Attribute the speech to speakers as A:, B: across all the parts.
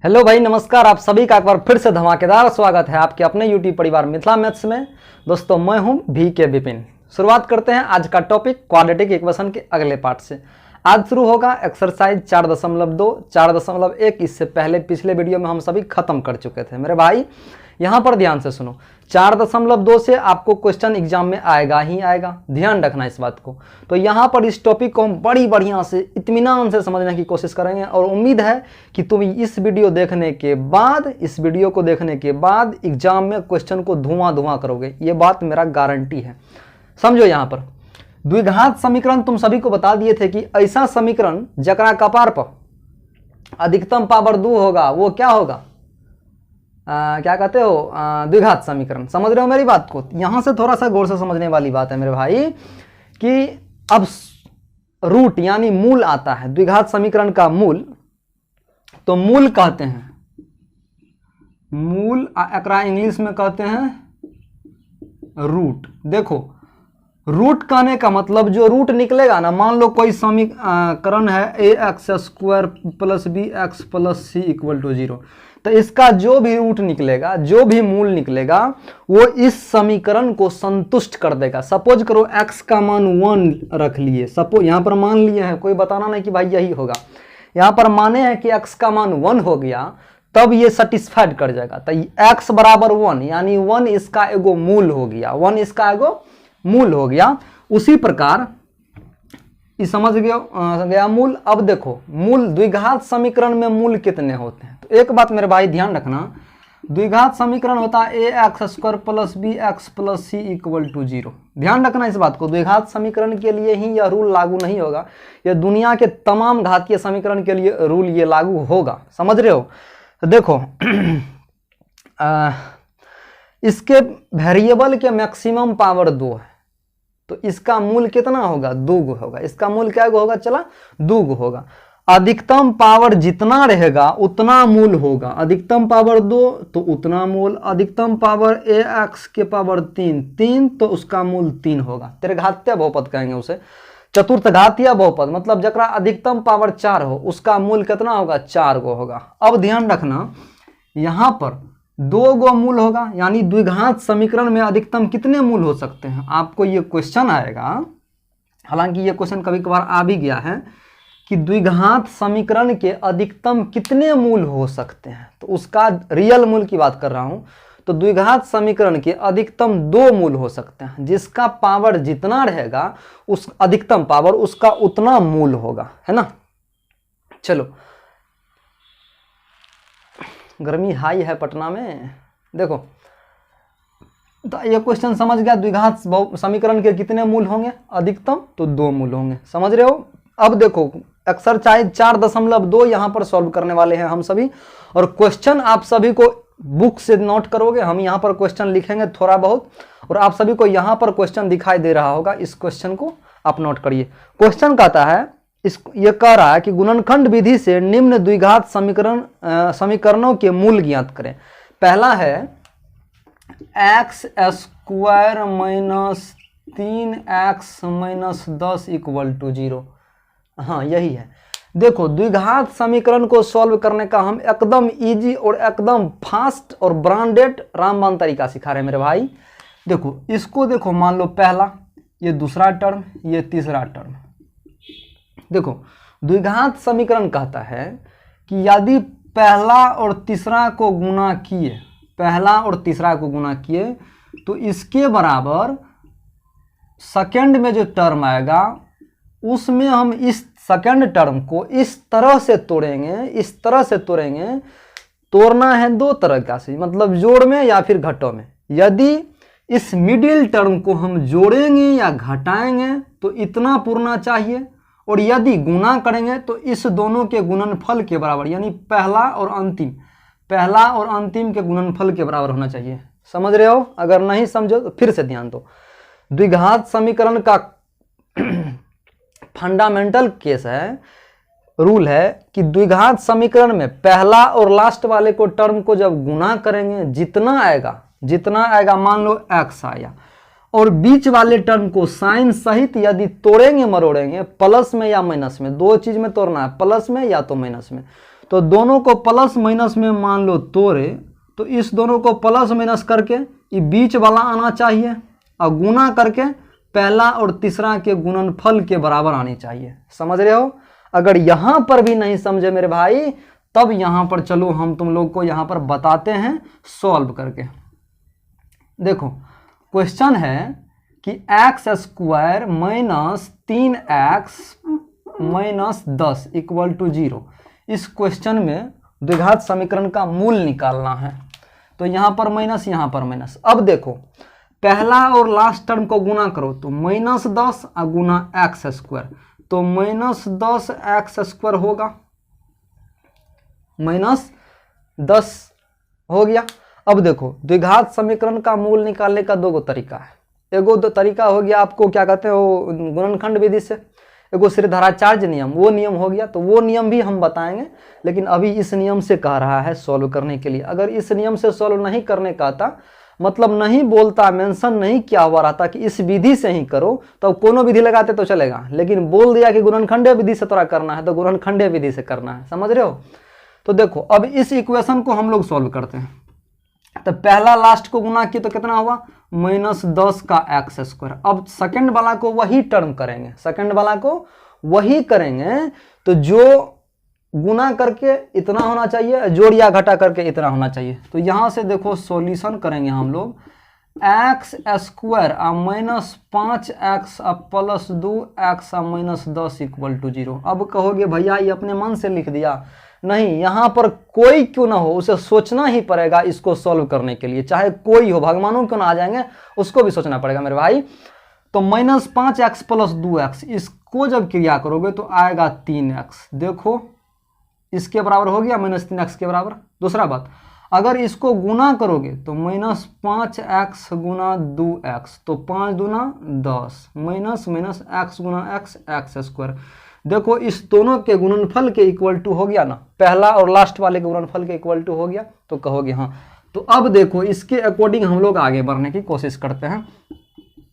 A: Hello भाई, नमस्कार। आप सभी का एक बार फिर से धमाकेदार स्वागत है आपके अपने यूट्यूब परिवार मिथिला मैथ्स में। दोस्तों, मैं हूं VK विपिन। शुरुआत करते हैं आज का टॉपिक क्वाड्रेटिक इक्वेशन के अगले पार्ट से। आज शुरू होगा एक्सरसाइज 4.2, 4.1। इससे पहले पिछले वीडियो में हम सभी खत्म कर चुके थे मेरे भाई। यहाँ पर ध्यान से सुनो, 4.2 से आपको क्वेश्चन एग्जाम में आएगा ही आएगा, ध्यान रखना इस बात को। तो यहाँ पर इस टॉपिक को हम बड़ी बढ़िया से इत्मीनान से समझने की कोशिश करेंगे और उम्मीद है कि तुम इस वीडियो को देखने के बाद एग्जाम में क्वेश्चन को धुआं करोगे। ये बात मेरा गारंटी है। समझो, यहाँ पर द्विघात समीकरण तुम सभी को बता दिए थे कि ऐसा समीकरण जकरा कपार पर अधिकतम पावर 2 होगा वो क्या होगा, क्या कहते हो, द्विघात समीकरण। समझ रहे हो मेरी बात को? यहां से थोड़ा सा गौर से समझने वाली बात है मेरे भाई कि अब रूट यानी मूल आता है द्विघात समीकरण का मूल। तो मूल कहते हैं, मूल एकरा इंग्लिश में कहते हैं रूट। देखो, रूट कहने का मतलब जो रूट निकलेगा ना, मान लो कोई समीकरण है ax² + bx + c = 0, तो इसका जो भी रूट निकलेगा, जो भी मूल निकलेगा, वो इस समीकरण को संतुष्ट कर देगा। सपोज करो x का मान 1 रख लिए, सपोज यहाँ पर मान लिए हैं, कोई बताना नहीं कि भाई यही होगा। यहाँ पर माने हैं कि x का मान 1 हो गया, तब ये सेटिस्फाइड कर जाएगा। तो x = 1 यानी 1 इसका एगो मूल हो गया, 1 इसका एगो मूल हो गया। उसी प्रकार इस समझ गया मूल। अब देखो, मूल द्विघात समीकरण में मूल कितने होते हैं? तो एक बात मेरे भाई ध्यान रखना, द्विघात समीकरण होता है ax² + bx + c = 0। ध्यान रखना इस बात को। द्विघात समीकरण के लिए ही यह रूल लागू नहीं होगा, यह दुनिया के तमाम घातीय समीकरण के लिए रूल ये लागू होगा। समझ रहे हो? तो देखो इसके वेरिएबल के मैक्सिमम पावर 2 है, तो इसका मूल कितना होगा? 2 होगा। इसका मूल क्या होगा? चला 2 होगा। अधिकतम पावर जितना रहेगा उतना मूल होगा। अधिकतम पावर 2 तो उतना मूल। अधिकतम पावर ax के पावर 3 तो उसका मूल 3 होगा। त्रिघातीय बहुपद कहेंगे उसे, चतुर्थ घातीय बहुपद, मतलब जकरा अधिकतम पावर 4 हो उसका मूल कितना होगा? 4 गो होगा। अब ध्यान रखना, यहाँ पर 2 गो मूल होगा, यानी द्विघात समीकरण में अधिकतम कितने मूल हो सकते हैं? आपको ये क्वेश्चन आएगा, हालांकि ये क्वेश्चन कभी कभार आ भी गया है कि द्विघात समीकरण के अधिकतम कितने मूल हो सकते हैं, तो उसका रियल मूल की बात कर रहा हूं। तो द्विघात समीकरण के अधिकतम 2 मूल हो सकते हैं, जिसका पावर जितना रहेगा उस अधिकतम पावर उसका उतना मूल होगा, है ना। चलो, गर्मी हाई है पटना में। देखो, तो ये क्वेश्चन समझ गया, द्विघात समीकरण के कितने मूल होंगे? अधिकतम तो 2 मूल होंगे। समझ रहे हो? अब देखो, एक्सरसाइज 4.2 यहाँ पर सॉल्व करने वाले हैं हम सभी, और क्वेश्चन आप सभी को बुक से नोट करोगे। हम यहाँ पर क्वेश्चन लिखेंगे थोड़ा बहुत, और आप सभी को यहाँ पर क्वेश्चन दिखाई दे रहा होगा। इस क्वेश्चन को आप नोट करिए। क्वेश्चन कहता है, ये कह रहा है कि गुणनखंड विधि से निम्न द्विघात समीकरणों के मूल ज्ञात करें। पहला है x² - 3x - 10 = 0। हाँ, यही है। देखो, द्विघात समीकरण को सॉल्व करने का हम एकदम इजी और एकदम फास्ट और ब्रांडेड रामबाण तरीका सिखा रहे हैं मेरे भाई। देखो, इसको देखो, मान लो पहला, ये दूसरा टर्म, ये तीसरा टर्म। देखो, द्विघात समीकरण कहता है कि यदि पहला और तीसरा को गुणा किए, तो इसके बराबर सेकंड में जो टर्म आएगा उसमें हम इस सेकंड टर्म को इस तरह से तोड़ेंगे। तोड़ना है 2 तरह का से, मतलब जोड़ में या फिर घटों में। यदि इस मिडिल टर्म को हम जोड़ेंगे या घटाएंगे तो इतना पूर्णा चाहिए, और यदि गुना करेंगे तो इस दोनों के गुणनफल के बराबर, यानी पहला और अंतिम के गुणनफल के बराबर होना चाहिए। समझ रहे हो? अगर नहीं समझो तो फिर से ध्यान दो। द्विघात समीकरण का फंडामेंटल केस है, रूल है कि द्विघात समीकरण में पहला और लास्ट वाले को टर्म को जब गुना करेंगे, जितना आएगा मान लो x आया, और बीच वाले टर्म को साइन सहित यदि तोड़ेंगे मरोड़ेंगे, प्लस में या माइनस में, 2 चीज में तोड़ना है, प्लस में या तो माइनस में, तो दोनों को प्लस माइनस में मान लो तोड़े, तो इस दोनों को प्लस माइनस करके ये बीच वाला आना चाहिए और गुना करके पहला और तीसरा के गुणनफल के बराबर आनी चाहिए। समझ रहे हो? अगर यहां पर भी नहीं समझे मेरे भाई, तब यहां पर चलो हम तुम लोग को यहां पर बताते हैं सॉल्व करके। देखो क्वेश्चन है कि x square minus 3x minus 10 equal to 0। इस क्वेश्चन में द्विघात समीकरण का मूल निकालना है। तो यहां पर माइनस, यहां पर माइनस। अब देखो पहला और लास्ट टर्म को गुना करो तो माइनस 10 और गुना एक्स स्क्वायर, तो माइनस 10 एक्स स्क्वायर होगा, माइनस 10 हो गया। अब देखो द्विघात समीकरण का मूल निकालने का दो तरीका है। एगो दो तरीका हो गया आपको क्या कहते हैं वो गुणनखंड विधि से, एगो श्रीधराचार्य नियम, वो नियम हो गया। तो वो नियम भी हम बताएंगे, लेकिन अभी इस नियम से कह रहा है सॉल्व करने के लिए। अगर इस नियम से सॉल्व नहीं करने का था, मतलब नहीं बोलता, मेंशन नहीं किया हुआ रहता कि इस विधि से ही करो, तो कोनो विधि लगाते तो चलेगा, लेकिन बोल दिया कि गुणनखंडीय विधि से तोरा करना है, तो गुणनखंडीय विधि से करना है। समझ रहे हो? तो देखो अब इस इक्वेशन को हम लोग सॉल्व करते हैं। तो पहला लास्ट को गुना किया तो कितना हुआ, माइनस 10 का एक्स स्क्वायर। अब सेकंड वाला को वही टर्म करेंगे, सेकंड वाला को वही करेंगे, तो जो गुना करके इतना होना चाहिए, जोड़ या घटा करके इतना होना चाहिए। तो यहां से देखो सॉल्यूशन करेंगे हम लोग, x square minus 5x plus 2x minus 10 equal to 0। अब कहोगे भैया ये अपने मन से लिख दिया, नहीं, यहां पर कोई क्यों ना हो उसे सोचना ही पड़ेगा इसको सॉल्व करने के लिए, चाहे कोई हो, भगवानों क्यों ना आ जाएंगे उसको भी सोचना पड़ेगा मेरे भाई। तो माइनस 5x प्लस 2x, इसको जब क्रिया करोगे तो आएगा 3x। देखो इसके बराबर हो गया माइनस 3x के बराबर। दूसरा बात, अगर इसको गुना करोगे तो माइनस 5x गुना 2x, तो 5 दूना 10 माइनस माइनस x गुना x स्क्वायर। देखो इस दोनों के गुणनफल के इक्वल टू हो गया ना, पहला और लास्ट वाले के गुणनफल के इक्वल टू हो गया। तो कहोगे हाँ। तो अब देखो इसके अकॉर्डिंग हम लोग आगे बढ़ने की कोशिश करते हैं।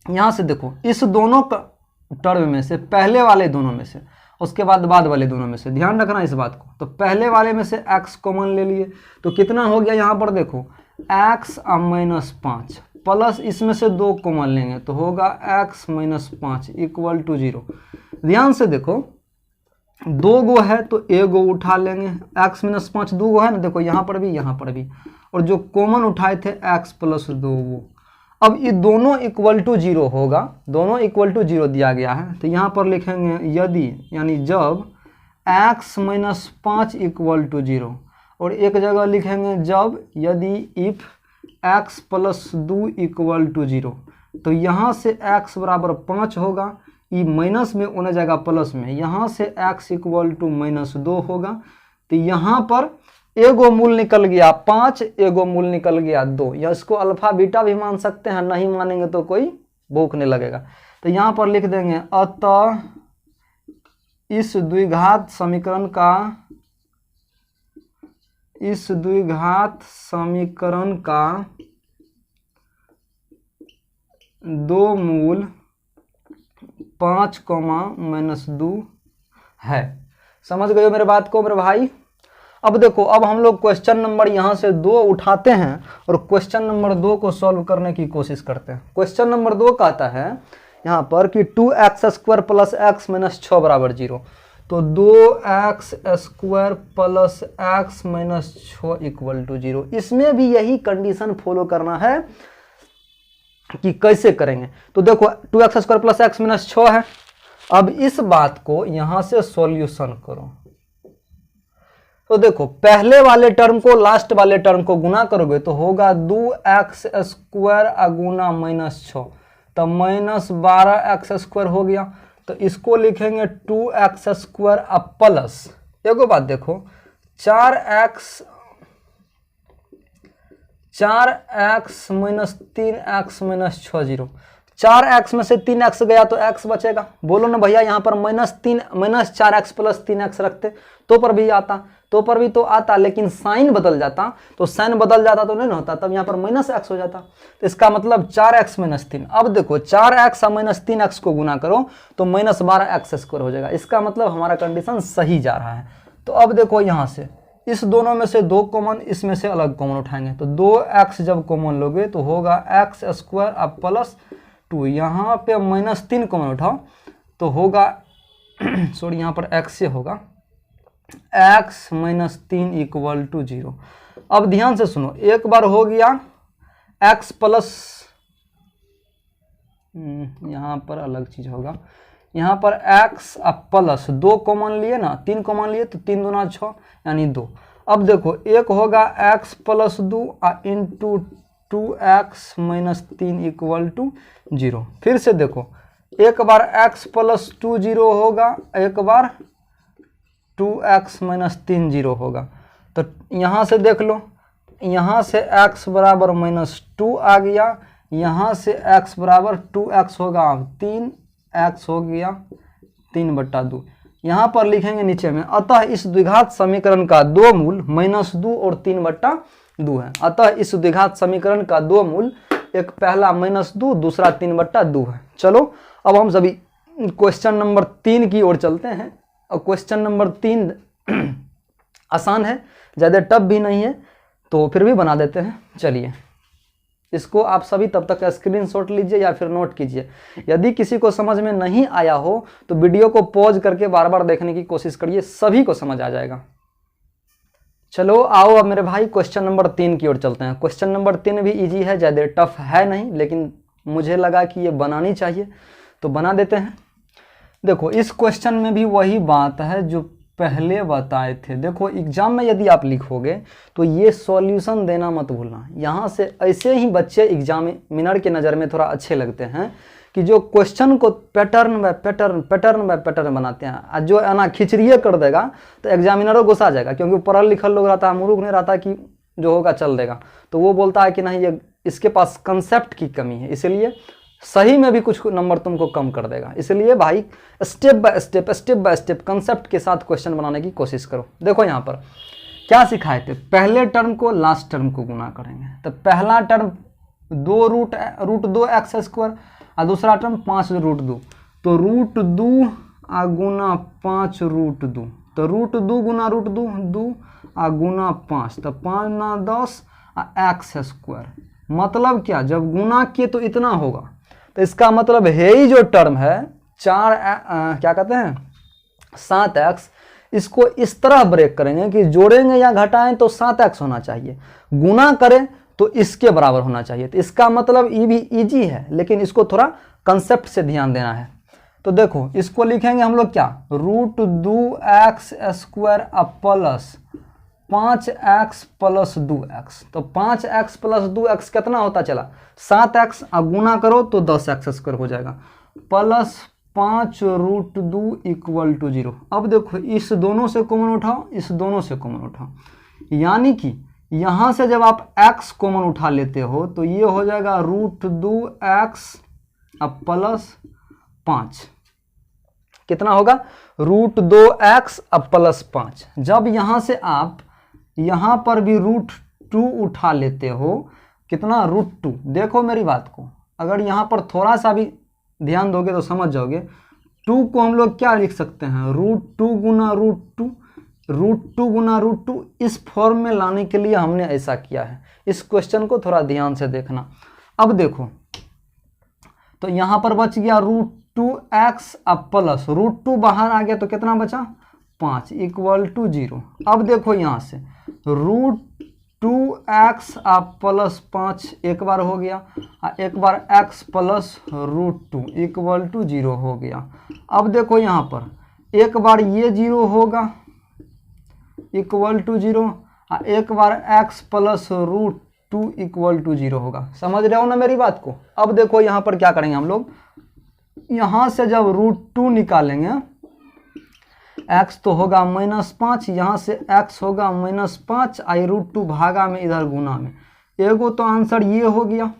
A: यहां से देखो इस दोनों टर्म में से, पहले वाले दोनों में से, उसके बाद वाले दोनों में से, ध्यान रखना इस बात को। तो पहले वाले में से x कॉमन ले लिए, तो कितना हो गया यहाँ पर देखो x माइनस 5 प्लस इसमें से 2 कॉमन लेंगे तो होगा x माइनस 5 इक्वल टू 0। ध्यान से देखो 2 गो है तो एगो उठा लेंगे, x माइनस 5 2 गो है ना, देखो यहाँ पर भी यहाँ पर भी, और जो कॉमन उठाए थे x प्लस 2 वो। अब ये दोनों इक्वल टू 0 होगा, दोनों इक्वल टू 0 दिया गया है। तो यहाँ पर लिखेंगे यदि, यानी जब x माइनस 5 इक्वल टू 0, और एक जगह लिखेंगे जब, यदि if x plus 2 equal to 0। तो यहाँ से x बराबर 5 होगा, ये माइनस में होने जाएगा प्लस में, यहाँ से x इक्वल टू माइनस 2 होगा। तो यहाँ पर एगो मूल निकल गया 5, एगो मूल निकल गया 2, या इसको अल्फा बीटा भी मान सकते हैं, नहीं मानेंगे तो कोई भूखने लगेगा। तो यहाँ पर लिख देंगे अतः इस द्विघात समीकरण का दो मूल 5, -2 है। समझ गए मेरे बात को मेरे भाई? अब देखो अब हम लोग क्वेश्चन नंबर यहाँ से 2 उठाते हैं और क्वेश्चन नंबर 2 को सॉल्व करने की कोशिश करते हैं। क्वेश्चन नंबर 2 कहता है यहाँ पर कि 2x square plus x minus 6 बराबर 0। तो 2x square plus x minus 6 equal to 0। इसमें भी यही कंडीशन फॉलो करना है कि कैसे करेंगे। तो देखो 2x square plus x minus 6 है। अब इस बात को यहाँ से सॉल्यूशन करो। तो देखो पहले वाले टर्म को लास्ट वाले टर्म को गुना करोगे तो होगा 2x स्क्वायर गुना माइनस 6, तो माइनस 12x स्क्वायर हो गया। तो इसको लिखेंगे 2x स्क्वायर प्लस, एगो बात देखो 4x minus 3x minus 6 0। 4x में से 3x गया तो x बचेगा। बोलो ना भैया यहाँ पर माइनस 4x प्लस 3x रखते तो पर भी आता, तो पर भी तो आता, लेकिन साइन बदल जाता, तो साइन बदल जाता तो नहीं होता, तब यहाँ पर माइनस x हो जाता। तो इसका मतलब 4x माइनस 3। अब देखो 4x और माइनस 3x को गुना करो तो माइनस 12x स्क्वायर हो जाएगा। इसका मतलब हमारा कंडीशन सही जा रहा है। तो अब देखो यहाँ से इस दोनों में से 2 कॉमन, इसमें से अलग कॉमन उठाएंगे तो 2x जब कॉमन लोगे तो होगा एक्स स्क्वायर अब प्लस 2, यहाँ पे -3 कॉमन उठाओ तो होगा सॉरी यहाँ पर x से होगा x -3 इक्वल टू 0। अब ध्यान से सुनो, एक बार हो गया x प्लस, यहाँ पर अलग चीज होगा, यहाँ पर x अब प्लस 2 कॉमन लिए ना, 3 कॉमन लिए तो 3 दूना 6 यानी 2। अब देखो एक होगा x plus 2 into 2x -3 equal to 0। फिर से देखो एक बार x प्लस 2 0 होगा, एक बार 2x -3 0 होगा। तो यहाँ से देख लो, यहाँ से x बराबर -2 आ गया, यहाँ से x बराबर 2x होगा 3x हो गया 3/2। यहाँ पर लिखेंगे नीचे में, अतः इस द्विघात समीकरण का दो मूल -2 और 3/2 है। अतः इस द्विघात समीकरण का दो मूल, एक पहला -2 दूसरा 3/2 है। चलो अब हम सभी क्वेश्चन नंबर 3 की ओर चलते हैं। और क्वेश्चन नंबर 3 आसान है, ज़्यादा टफ भी नहीं है, तो फिर भी बना देते हैं। चलिए इसको आप सभी तब तक स्क्रीनशॉट लीजिए या फिर नोट कीजिए। यदि किसी को समझ में नहीं आया हो तो वीडियो को पॉज करके बार बार देखने की कोशिश करिए, सभी को समझ आ जाएगा। चलो आओ अब मेरे भाई क्वेश्चन नंबर 3 की ओर चलते हैं। क्वेश्चन नंबर 3 भी इजी है, ज़्यादा टफ है नहीं, लेकिन मुझे लगा कि ये बनानी चाहिए तो बना देते हैं। देखो इस क्वेश्चन में भी वही बात है जो पहले बताए थे। देखो एग्जाम में यदि आप लिखोगे तो ये सॉल्यूशन देना मत भूलना। यहाँ से ऐसे ही बच्चे एग्जामिनर के नज़र में थोड़ा अच्छे लगते हैं कि जो क्वेश्चन को पैटर्न बाय पैटर्न बनाते हैं, और जो है ना खिचड़िए कर देगा तो एग्जामिनरों गुस्सा आ जाएगा, क्योंकि पढ़ल लिखल लोग रहता है, मूर्ख नहीं रहता कि जो होगा चल देगा। तो वो बोलता है कि नहीं, ये इसके पास कंसेप्ट की कमी है, इसलिए सही में भी कुछ नंबर तुमको कम कर देगा। इसलिए भाई स्टेप बाय स्टेप कंसेप्ट के साथ क्वेश्चन बनाने की कोशिश करो। देखो यहाँ पर क्या सिखाए थे, पहले टर्म को लास्ट टर्म को गुना करेंगे। तो पहला टर्म 2 रूट 2 एक्स स्क्वायर और दूसरा टर्म 5 रूट 2, तो रूट 2 आ गुना 5 रूट 2, तो रूट 2 गुना रूट 2 2 आ गुना 5, तो 5 ना 10 एक्स स्क्वायर। मतलब क्या, जब गुना किए तो इतना होगा, तो इसका मतलब है ही जो टर्म है 7x, इसको इस तरह ब्रेक करेंगे कि जोड़ेंगे या घटाएं तो 7x होना चाहिए, गुना करें तो इसके बराबर होना चाहिए। तो इसका मतलब ये भी इजी है, लेकिन इसको थोड़ा कंसेप्ट से ध्यान देना है। तो देखो इसको लिखेंगे हम लोग क्या, root 2x square plus 5x plus 2x। तो 5x प्लस 2x कितना होता चला 7x, अब गुना करो तो 10x स्क्वायर हो जाएगा, प्लस 5 रूट 2 इक्वल टू 0। अब देखो इस दोनों से कॉमन उठाओ, इस दोनों से कॉमन उठाओ, यानी कि यहाँ से जब आप x कॉमन उठा लेते हो तो ये हो जाएगा रूट 2x अब प्लस 5, कितना होगा रूट 2x अब प्लस 5। जब यहाँ से आप यहाँ पर भी रूट 2 उठा लेते हो, कितना रूट 2, देखो मेरी बात को, अगर यहाँ पर थोड़ा सा भी ध्यान दोगे तो समझ जाओगे। 2 को हम लोग क्या लिख सकते हैं, रूट 2 गुना रूट 2, रूट 2 गुना रूट 2। इस फॉर्म में लाने के लिए हमने ऐसा किया है। इस क्वेश्चन को थोड़ा ध्यान से देखना। अब देखो तो यहाँ पर बच गया रूट 2x अब प्लस रूट 2 बाहर आ गया तो कितना बचा 5 इक्वल टू 0। अब देखो यहाँ से रूट 2x अब प्लस 5 एक बार हो गया, एक बार x plus root 2 equal to 0 हो गया। अब देखो यहाँ पर एक बार ये 0 होगा इक्वल टू 0, एक बार x plus root 2 equal to 0 होगा। समझ रहे हो ना मेरी बात को। अब देखो यहाँ पर क्या करेंगे हम लोग, यहाँ से जब रूट 2 निकालेंगे, x तो होगा -5, यहाँ से x होगा -5, आई रूट 2 भागा में इधर गुना में, एगो तो आंसर ये हो गया,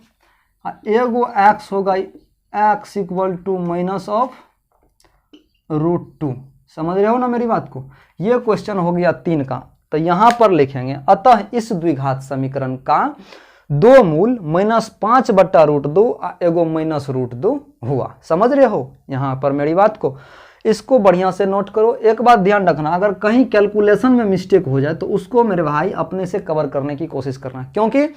A: एगो x होगा x equal to minus of root 2। समझ रहे हो ना मेरी बात को। ये क्वेश्चन हो गया 3 का। तो यहाँ पर लिखेंगे अतः इस द्विघात समीकरण का दो मूल -5 बट्टा रूट 2 एगो माइनस रूट 2 हुआ। समझ रहे हो यहाँ पर मेरी बात को। इसको बढ़िया से नोट करो। एक बात ध्यान रखना, अगर कहीं कैलकुलेशन में मिस्टेक हो जाए तो उसको मेरे भाई अपने से कवर करने की कोशिश करना, क्योंकि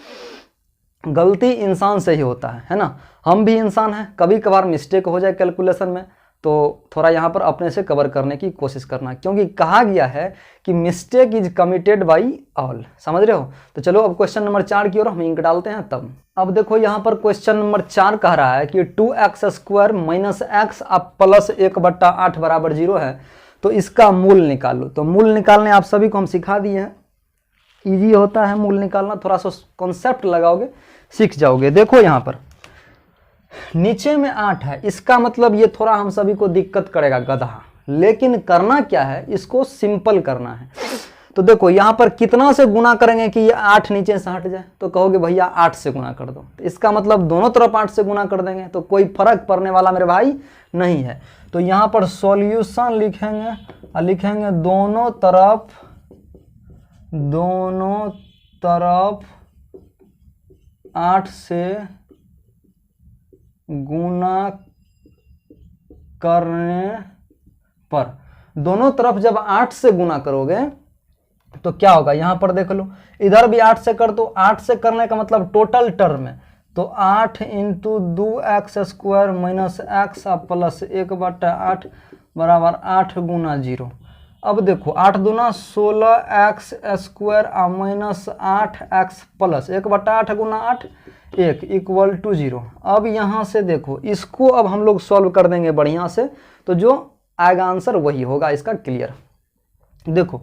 A: गलती इंसान से ही होता है ना। हम भी इंसान हैं, कभी कभार मिस्टेक हो जाए कैलकुलेशन में तो थोड़ा यहाँ पर अपने से कवर करने की कोशिश करना, क्योंकि कहा गया है कि mistake is committed by all. समझ रहे हो? तो चलो अब क्वेश्चन नंबर 4 की ओर हम इंक डालते हैं। तब अब देखो यहाँ पर क्वेश्चन नंबर 4 कह रहा है कि 2x² माइनस x अब प्लस 1/8 बराबर 0 है, तो इसका मूल निकालो। तो मूल निकालने आप सभी को हम सिखा दिए हैं, ईजी होता है मूल निकालना, थोड़ा सा कॉन्सेप्ट लगाओगे सीख जाओगे। देखो यहाँ पर नीचे में 8 है, इसका मतलब ये थोड़ा हम सभी को दिक्कत करेगा गधा, लेकिन करना क्या है, इसको सिंपल करना है। तो देखो यहाँ पर कितना से गुना करेंगे कि ये 8 नीचे से हट जाए, तो कहोगे भैया 8 से गुना कर दो, तो इसका मतलब दोनों तरफ 8 से गुना कर देंगे, तो कोई फर्क पड़ने वाला मेरे भाई नहीं है। तो यहाँ पर सॉल्यूशन लिखेंगे और लिखेंगे दोनों तरफ 8 से गुना करने पर, दोनों तरफ जब 8 से गुना करोगे तो क्या होगा, यहां पर देख लो, इधर भी 8 से कर दो। 8 से करने का मतलब टोटल टर्म है, तो 8 into 2x² minus x plus 1/8 बराबर 8 गुना 0। अब देखो 8 दूना 16x² माइनस 8x प्लस 1/8 गुना 8 1 इक्वल टू 0। अब यहाँ से देखो इसको अब हम लोग सॉल्व कर देंगे बढ़िया से, तो जो आएगा आंसर वही होगा इसका क्लियर। देखो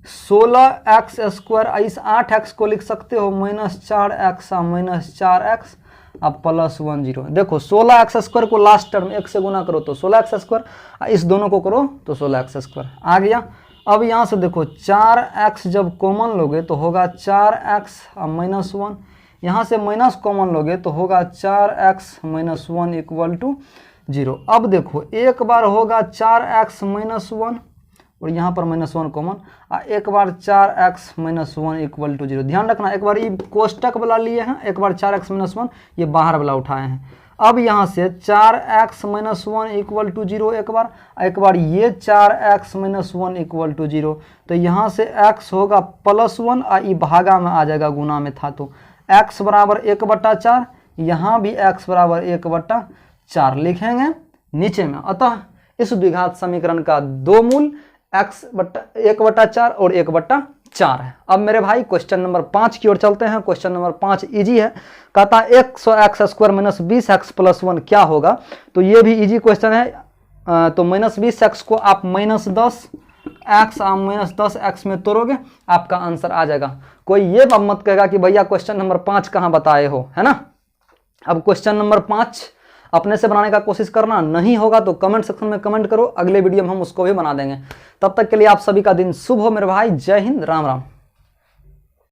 A: 16x², इस 8x को लिख सकते हो माइनस 4x माइनस 4x अब प्लस 1 0। देखो 16x² को लास्ट टर्म 1 से गुना करो तो 16x², इस दोनों को करो तो 16x² आ गया। अब यहाँ से देखो 4x जब कॉमन लोगे तो होगा 4x माइनस 1, यहाँ से माइनस कॉमन लोगे तो होगा 4x माइनस 1 इक्वल टू 0। अब देखो एक बार होगा 4x माइनस 1 और यहाँ पर माइनस 1 कॉमन, एक बार 4x माइनस 1 इक्वल टू 0। ध्यान रखना, एक बार ये कोष्टक वाला लिए हैं, एक बार 4x माइनस 1 ये बाहर वाला उठाए हैं। अब यहाँ से 4x माइनस 1 इक्वल टू 0 एक बार ये 4x माइनस 1 इक्वल टू 0, तो यहाँ से x होगा प्लस 1 और ये भागा में आ जाएगा, गुना में था तो x बराबर 1/4, यहाँ भी x बराबर 1/4 लिखेंगे नीचे में। अतः इस द्विघात समीकरण का दो मूल x 1/4 और 1/4 है। अब मेरे भाई क्वेश्चन नंबर 5 की ओर चलते हैं। क्वेश्चन नंबर 5 इजी है, कहता है 100x² माइनस 20x प्लस 1 क्या होगा। तो ये भी इजी क्वेश्चन है। तो माइनस 20x को आप माइनस 10x और माइनस 10x में तोड़ोगे, आपका आंसर आ जाएगा। कोई ये मत कहेगा कि भैया क्वेश्चन नंबर 5 कहाँ बताए हो, है ना। अब क्वेश्चन नंबर 5 अपने से बनाने का कोशिश करना, नहीं होगा तो कमेंट सेक्शन में कमेंट करो, अगले वीडियो में हम उसको भी बना देंगे। तब तक के लिए आप सभी का दिन शुभ हो मेरे भाई। जय हिंद, राम राम।